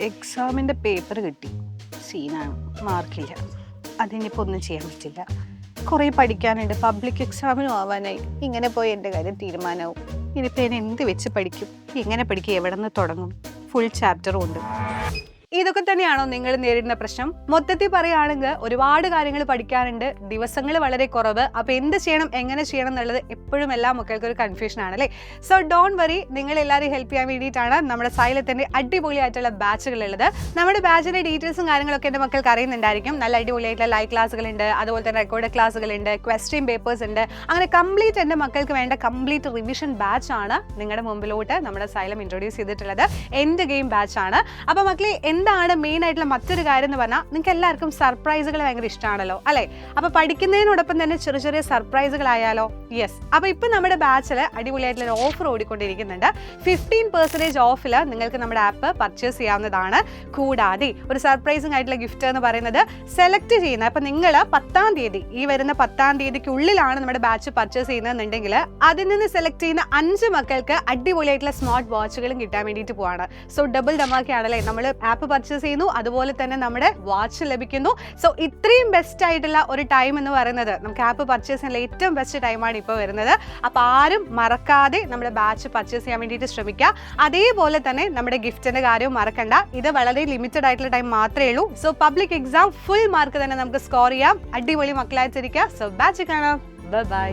എക്സാമിൻ്റെ പേപ്പർ കിട്ടി, സീനാണ്, മാർക്കില്ല. അതിനിപ്പോൾ ഒന്നും ചെയ്യാൻ പറ്റില്ല. കുറേ പഠിക്കാനുണ്ട്, പബ്ലിക് എക്സാമിനും ആവാനായി. ഇങ്ങനെ പോയി എൻ്റെ കാര്യം തീരുമാനമാവും. ഇനിയിപ്പോൾ ഞാൻ എന്ത് വെച്ച് പഠിക്കും, എങ്ങനെ പഠിക്കും, എവിടെ നിന്ന് തുടങ്ങും? ഫുൾ ചാപ്റ്ററും ഉണ്ട്. ഇതൊക്കെ തന്നെയാണോ നിങ്ങൾ നേരിടുന്ന പ്രശ്നം? മൊത്തത്തിൽ പറയുകയാണെങ്കിൽ ഒരുപാട് കാര്യങ്ങൾ പഠിക്കാനുണ്ട്, ദിവസങ്ങൾ വളരെ കുറവ്. അപ്പോൾ എന്ത് ചെയ്യണം, എങ്ങനെ ചെയ്യണം എന്നുള്ളത് എപ്പോഴും എല്ലാ മക്കൾക്കും ഒരു കൺഫ്യൂഷൻ ആണല്ലേ. സോ ഡോണ്ട് വറി, നിങ്ങൾ എല്ലാവരും ഹെൽപ്പ് ചെയ്യാൻ വേണ്ടിയിട്ടാണ് നമ്മുടെ സൈലത്തിൻ്റെ അടിപൊളിയായിട്ടുള്ള ബാച്ചുകളുള്ളത്. നമ്മുടെ ബാച്ചിൻ്റെ ഡീറ്റെയിൽസും കാര്യങ്ങളൊക്കെ എൻ്റെ മക്കൾക്ക് അറിയുന്നുണ്ടായിരിക്കും. നല്ല അടിപൊളിയായിട്ടുള്ള ലൈവ് ക്ലാസ്സുകളുണ്ട്, അതുപോലെ തന്നെ റെക്കോർഡ് ക്ലാസ്സുകളുണ്ട്, ക്വസ്റ്റ്യൻ പേപ്പേഴ്സ് ഉണ്ട്. അങ്ങനെ കംപ്ലീറ്റ് എൻ്റെ മക്കൾക്ക് വേണ്ട കംപ്ലീറ്റ് റിവിഷൻ ബാച്ചാണ് നിങ്ങളുടെ മുമ്പിലോട്ട് നമ്മുടെ സൈലം ഇൻട്രൊഡ്യൂസ് ചെയ്തിട്ടുള്ളത്. എൻ്റെ ഗെയിം ബാച്ചാണ്. അപ്പോൾ മക്കളെ, എന്താണ് മെയിൻ ആയിട്ടുള്ള മറ്റൊരു കാര്യം എന്ന് പറഞ്ഞാൽ, നിങ്ങൾക്ക് എല്ലാവർക്കും സർപ്രൈസുകൾ ഭയങ്കര ഇഷ്ടമാണല്ലോ അല്ലേ? അപ്പോൾ പഠിക്കുന്നതിനോടൊപ്പം തന്നെ ചെറിയ ചെറിയ സർപ്രൈസുകളായാലോ? യെസ്. അപ്പോൾ ഇപ്പം നമ്മുടെ ബാച്ചിൽ അടിപൊളിയായിട്ടുള്ള ഒരു ഓഫർ ഓടിക്കൊണ്ടിരിക്കുന്നുണ്ട്. 15% ഓഫിൽ നിങ്ങൾക്ക് നമ്മുടെ ആപ്പ് പർച്ചേസ് ചെയ്യാവുന്നതാണ്. കൂടാതെ ഒരു സർപ്രൈസിംഗ് ആയിട്ടുള്ള ഗിഫ്റ്റ് എന്ന് പറയുന്നത് സെലക്ട് ചെയ്യുന്നത്, അപ്പോൾ നിങ്ങൾ 10-ാം തീയതി, ഈ വരുന്ന 10-ാം തീയതിക്കുള്ളിലാണ് നമ്മുടെ ബാച്ച് പർച്ചേസ് ചെയ്യുന്നതെന്നുണ്ടെങ്കിൽ അതിൽ നിന്ന് സെലക്ട് ചെയ്യുന്ന 5 മക്കൾക്ക് അടിപൊളിയായിട്ടുള്ള സ്മാർട്ട് വാച്ചുകളും കിട്ടാൻ വേണ്ടിയിട്ട് പോവാണ്. സോ ഡബിൾ ഡമാക്കിയാണല്ലേ, നമ്മൾ ആപ്പ് പർച്ചേസ് ചെയ്യുന്നു, അതുപോലെ തന്നെ നമ്മുടെ വാച്ച് ലഭിക്കുന്നു. സോ ഇത്രയും ബെസ്റ്റ് ആയിട്ടുള്ള ഒരു ടൈം എന്ന് പറയുന്നത്, നമുക്ക് ആപ്പ് പർച്ചേസ് ചെയ്യാനുള്ള ഏറ്റവും ബെസ്റ്റ് ടൈമാണ് ഇപ്പോൾ വരുന്നത്. അപ്പോൾ ആരും മറക്കാതെ നമ്മുടെ ബാച്ച് പർച്ചേസ് ചെയ്യാൻ വേണ്ടിയിട്ട് ശ്രമിക്കുക. അതേപോലെ തന്നെ നമ്മുടെ ഗിഫ്റ്റിന്റെ കാര്യവും മറക്കണ്ട. ഇത് വളരെ ലിമിറ്റഡ് ആയിട്ടുള്ള ടൈം മാത്രമേ ഉള്ളൂ. So public exam full mark തന്നെ നമുക്ക് സ്കോർ ചെയ്യാം. അടിപൊളി മക്കളായിട്ടിരിക്കുക. സോ ബാച്ച് കാണാം. ബൈ.